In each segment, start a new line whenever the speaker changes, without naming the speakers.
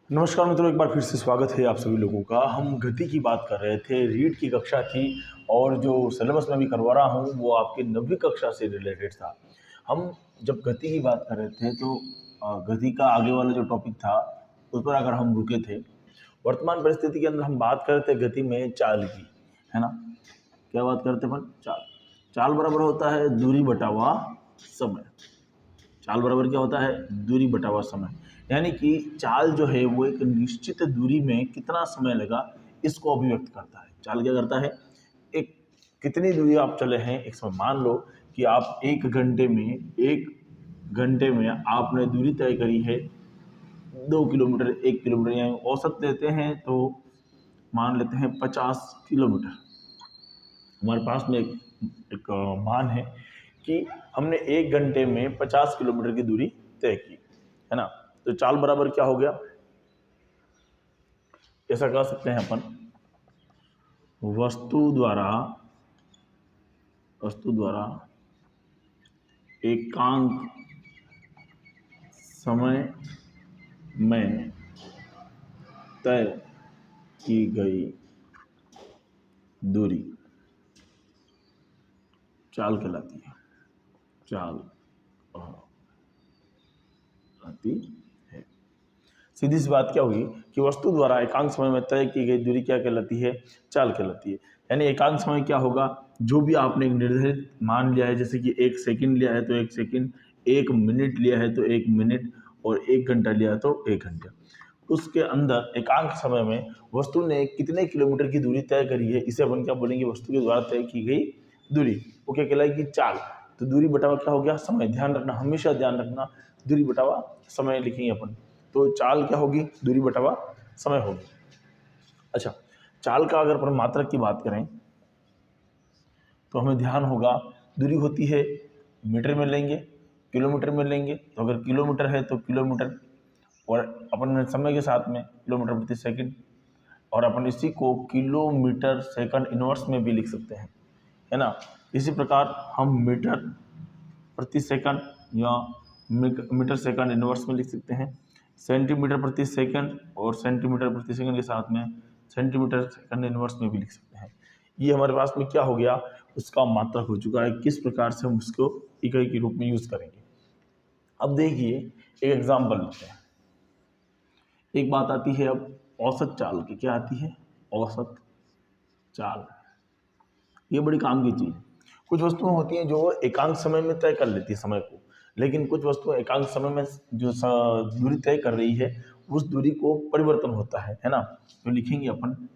नमस्कार मित्रों, एक बार फिर से स्वागत है आप सभी लोगों का। हम गति की बात कर रहे थे, रीड की कक्षा थी और जो सिलेबस में भी करवा रहा हूँ वो आपकी 9वीं कक्षा से रिलेटेड था। हम जब गति की बात कर रहे थे तो गति का आगे वाला जो टॉपिक था उस पर अगर हम रुके थे, वर्तमान परिस्थिति के अंदर हम बात कर रहे थे गति में चाल की, है ना। क्या बात करते अपन? चाल। चाल बराबर होता है दूरी बटा हुआ समय। चाल बराबर क्या होता है? दूरी बटा हुआ समय। यानी कि चाल जो है वो एक निश्चित दूरी में कितना समय लगा इसको अभिव्यक्त करता है। चाल क्या करता है? एक कितनी दूरी आप चले हैं एक समय। मान लो कि आप एक घंटे में आपने दूरी तय करी है 2 किलोमीटर, 1 किलोमीटर, यानी औसत लेते हैं तो मान लेते हैं 50 किलोमीटर। हमारे पास में एक मान है कि हमने 1 घंटे में 50 किलोमीटर की दूरी तय की, है ना। तो चाल बराबर क्या हो गया? ऐसा कह सकते हैं अपन, वस्तु द्वारा एकांक समय में तय की गई दूरी चाल कहलाती है। चाल आती है। सीधी सी बात क्या हुई कि वस्तु द्वारा एकांक समय में तय की गई दूरी क्या कहलाती है? चाल कहलाती है। यानी एकांक समय क्या होगा? जो भी आपने एक निर्धारित मान लिया है, जैसे कि 1 सेकंड लिया है तो 1 सेकंड, 1 मिनट लिया है तो 1 मिनट, और 1 घंटा लिया है तो 1 घंटा, उसके अंदर एकांक समय में वस्तु ने कितने किलोमीटर की दूरी तय करी है, इसे अपन क्या बोलेंगे? वस्तु के द्वारा तय की गई दूरी, वो क्या कहलाएगी? चाल। तो दूरी बटा हुआ क्या हो गया? समय। ध्यान रखना, हमेशा ध्यान रखना, दूरी बटा हुआ समय लिखेंगे अपन। तो चाल क्या होगी? दूरी बटा हुआ समय होगी। अच्छा, चाल का अगर अपन मात्रक की बात करें तो हमें ध्यान होगा, दूरी होती है मीटर में लेंगे, किलोमीटर में लेंगे। तो अगर किलोमीटर है तो किलोमीटर, और अपन समय के साथ में किलोमीटर प्रति सेकंड, और अपन इसी को किलोमीटर सेकंड इनवर्स में भी लिख सकते हैं, है ना। इसी प्रकार हम मीटर प्रति सेकंड या मीटर सेकंड इनवर्स में लिख सकते हैं, सेंटीमीटर प्रति सेकंड और सेंटीमीटर प्रति सेकंड के साथ में सेंटीमीटर सेकंड इनवर्स में भी लिख सकते हैं। ये हमारे पास में क्या हो गया? उसका मात्रक हो चुका है। किस प्रकार से हम उसको इकाई के रूप में यूज करेंगे? अब देखिए, एक एग्जाम्पल लेते हैं। एक बात आती है अब औसत चाल की। क्या आती है? औसत चाल। ये बड़ी काम की चीज है। कुछ वस्तुएं होती हैं जो एकांक समय में तय कर लेती है समय को, लेकिन कुछ वस्तुएं एकांक समय में जो दूरी तय कर रही है उस दूरी को परिवर्तन होता है ना। तो लिखेंगे अपन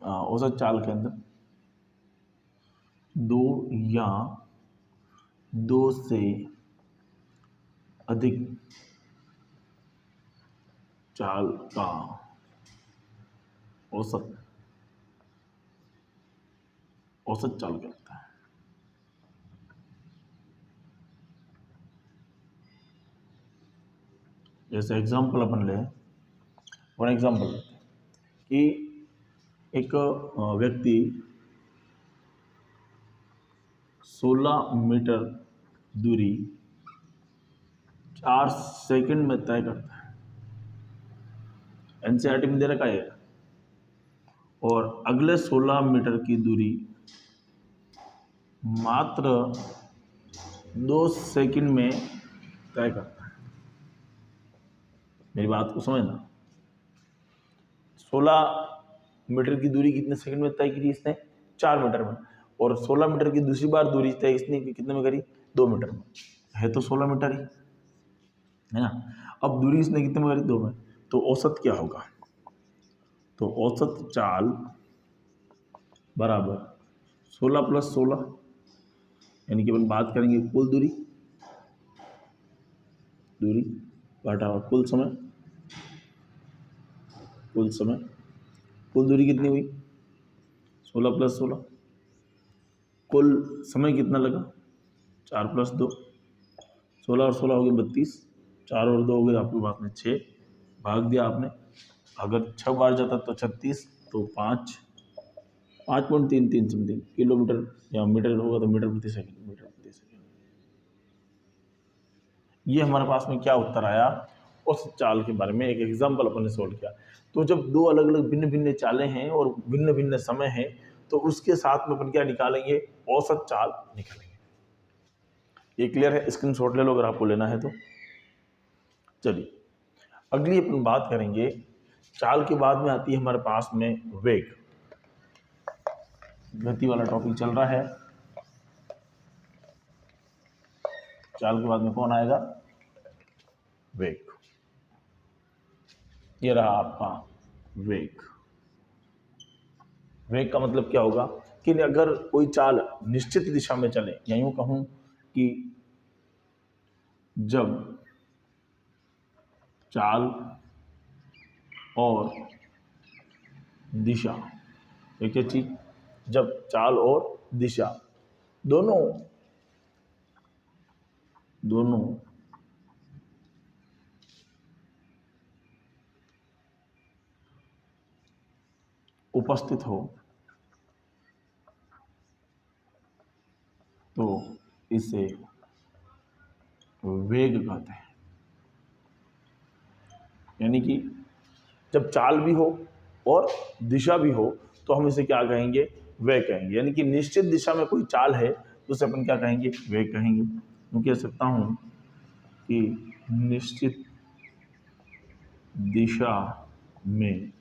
औसत चाल के अंदर दो या दो से अधिक चाल का औसत चाल कहलाता है। जैसे एग्जाम्पल अपन ले, फॉर एग्जाम्पल लेते हैं कि एक व्यक्ति 16 मीटर दूरी 4 सेकंड में तय करता है। एनसीईआरटी में दे रखा है। और अगले 16 मीटर की दूरी मात्र 2 सेकंड में तय करता है। मेरी बात को समझना, 16 मीटर की दूरी कितने सेकंड में तय की इसने? 4 मीटर में। और 16 मीटर की दूसरी बार दूरी तय इसने कितने में करी? 2 मीटर में। है तो 16 मीटर ही, है ना। अब दूरी इसने कितने में करी? 2 में। तो औसत क्या होगा? तो औसत चाल बराबर 16 + 16, यानी कि अपन बात करेंगे कुल दूरी बटा कुल समय। कुल दूरी कितनी हुई? 16 + 16। कुल समय कितना लगा? 4 + 2, 16 और 16 हो गए 32, 4 और 2 हो गए आपके पास में 6, भाग दिया आपने। अगर 6 बार जाता तो 36, तो 5.33 समथिंग किलोमीटर, या मीटर होगा तो मीटर प्रति सेकंड। ये हमारे पास में क्या उत्तर आया? औसत चाल के बारे में एक एग्जाम्पल अपन ने सोल्व किया। तो जब दो अलग अलग भिन्न भिन्न चालें हैं और भिन्न भिन्न समय है, तो उसके साथ में अपन क्या निकालेंगे, औसत चाल निकालेंगे। ये क्लियर है, स्क्रीनशॉट ले लो अगर आपको लेना है तो। चलिए अगली अपन बात करेंगे, चाल के बाद में आती है हमारे पास में वेग। गति वाला टॉपिक चल रहा है, चाल के बाद में कौन आएगा, वेग। ये रहा आपका वेग। वेग का मतलब क्या होगा कि अगर कोई चाल निश्चित दिशा में चले, या यूं कहूं कि जब चाल और दिशा, एक चीज, जब चाल और दिशा दोनों उपस्थित हो तो इसे वेग कहते हैं। यानी कि जब चाल भी हो और दिशा भी हो तो हम इसे क्या कहेंगे, वेग कहेंगे। यानी कि निश्चित दिशा में कोई चाल है तो उसे अपन क्या कहेंगे, वेग कहेंगे। मैं कह सकता हूं कि निश्चित दिशा में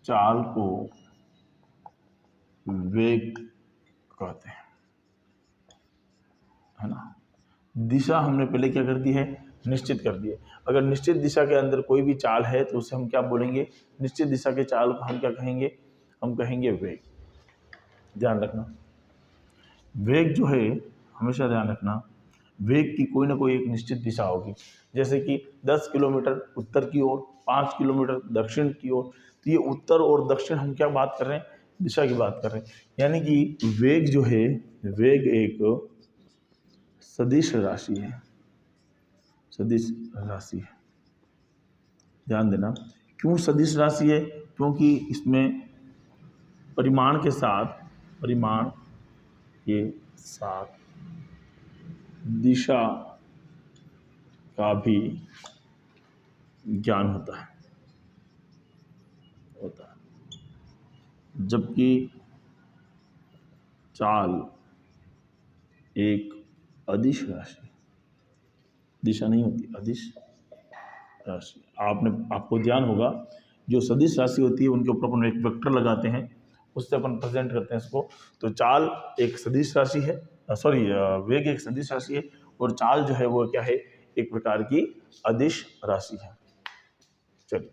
चाल को वेग कहते हैं, है ना। दिशा हमने पहले क्या कर दी है, निश्चित कर दी है। अगर निश्चित दिशा के अंदर कोई भी चाल है तो उसे हम क्या बोलेंगे, निश्चित दिशा के चाल को हम क्या कहेंगे, हम कहेंगे वेग। ध्यान रखना, वेग जो है हमेशा ध्यान रखना, वेग की कोई ना कोई एक निश्चित दिशा होगी। जैसे कि 10 किलोमीटर उत्तर की ओर, 5 किलोमीटर दक्षिण की ओर, तो ये उत्तर और दक्षिण हम क्या बात कर रहे हैं, दिशा की बात कर रहे हैं। यानी कि वेग जो है, वेग एक सदिश राशि है, सदिश राशि है। ध्यान देना, क्यों सदिश राशि है, क्योंकि इसमें परिमाण के साथ दिशा का भी ज्ञान होता है। जबकि चाल एक अदिश राशि, दिशा नहीं होती, अदिश राशि। आपको ध्यान होगा, जो सदिश राशि होती है उनके ऊपर अपन एक वेक्टर लगाते हैं, उससे अपन प्रेजेंट करते हैं इसको। तो चाल एक सदिश राशि है, वेग एक सदिश राशि है, और चाल जो है वो क्या है, एक प्रकार की अदिश राशि है। चलिए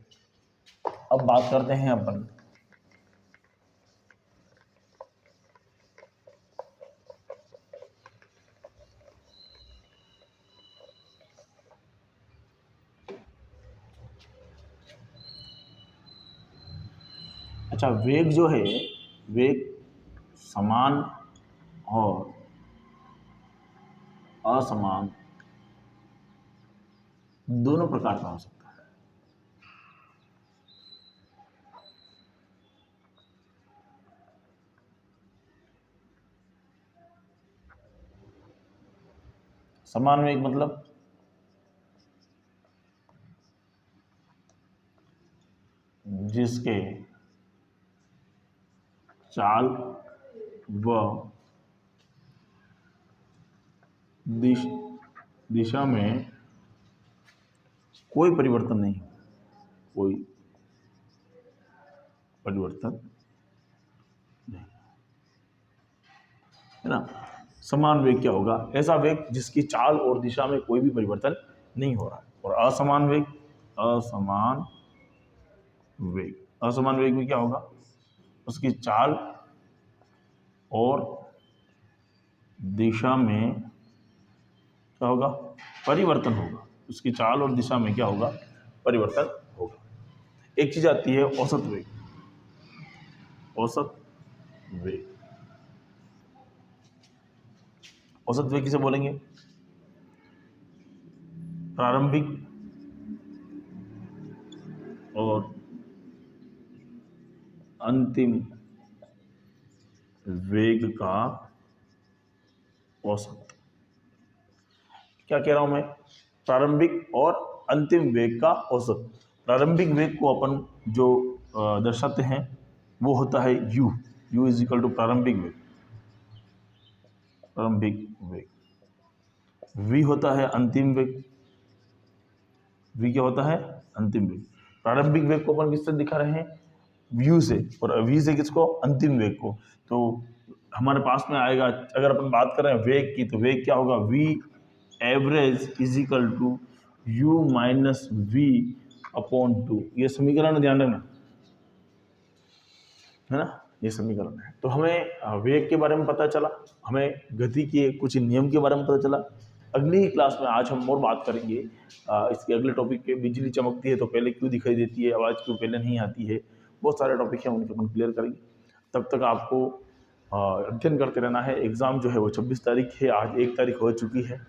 अब बात करते हैं अपन अच्छा, वेग जो है, वेग समान और असमान दोनों प्रकार का हो सकता है। समान वेग मतलब जिसके चाल व दिशा में कोई परिवर्तन नहीं, कोई परिवर्तन नहीं, है ना। समान वेग क्या होगा, ऐसा वेग जिसकी चाल और दिशा में कोई भी परिवर्तन नहीं हो रहा है। और असमान वेग, असमान वेग में क्या होगा, उसकी चाल और दिशा में क्या होगा, परिवर्तन होगा। उसकी चाल और दिशा में क्या होगा, परिवर्तन होगा। एक चीज आती है औसत वेग, औसत वेग, औसत वेग किसे बोलेंगे, प्रारंभिक और अंतिम वेग का औसत। क्या कह रहा हूं मैं, प्रारंभिक और अंतिम वेग का औसत। प्रारंभिक वेग को अपन जो दर्शाते हैं वो होता है u, u is equal to प्रारंभिक वेग, प्रारंभिक वेग। v होता है अंतिम वेग, v क्या होता है, अंतिम वेग। प्रारंभिक वेग को अपन किससे दिखा रहे हैं, v से, और v से किसको, अंतिम वेग को। तो हमारे पास में आएगा, अगर अपन बात कर रहे हैं वेग की, तो वेग क्या होगा, v average is equal to u minus v upon 2। ये समीकरण ध्यान रखना, है ना, ये समीकरण है। तो हमें वेग के बारे में पता चला, हमें गति के कुछ नियम के बारे में पता चला। अगली ही क्लास में आज हम और बात करेंगे इसके अगले टॉपिक पे, बिजली चमकती है तो पहले क्यों दिखाई देती है, आवाज़ क्यों पहले नहीं आती है, बहुत सारे टॉपिक हैं, उनके अपन क्लियर करेंगे। तब तक आपको अध्ययन करते रहना है। एग्ज़ाम जो है वो 26 तारीख है, आज 1 तारीख हो चुकी है,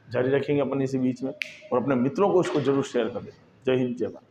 जारी रखेंगे अपन इसी बीच में, और अपने मित्रों को इसको जरूर शेयर कर दें। जय हिंद, जय भारत।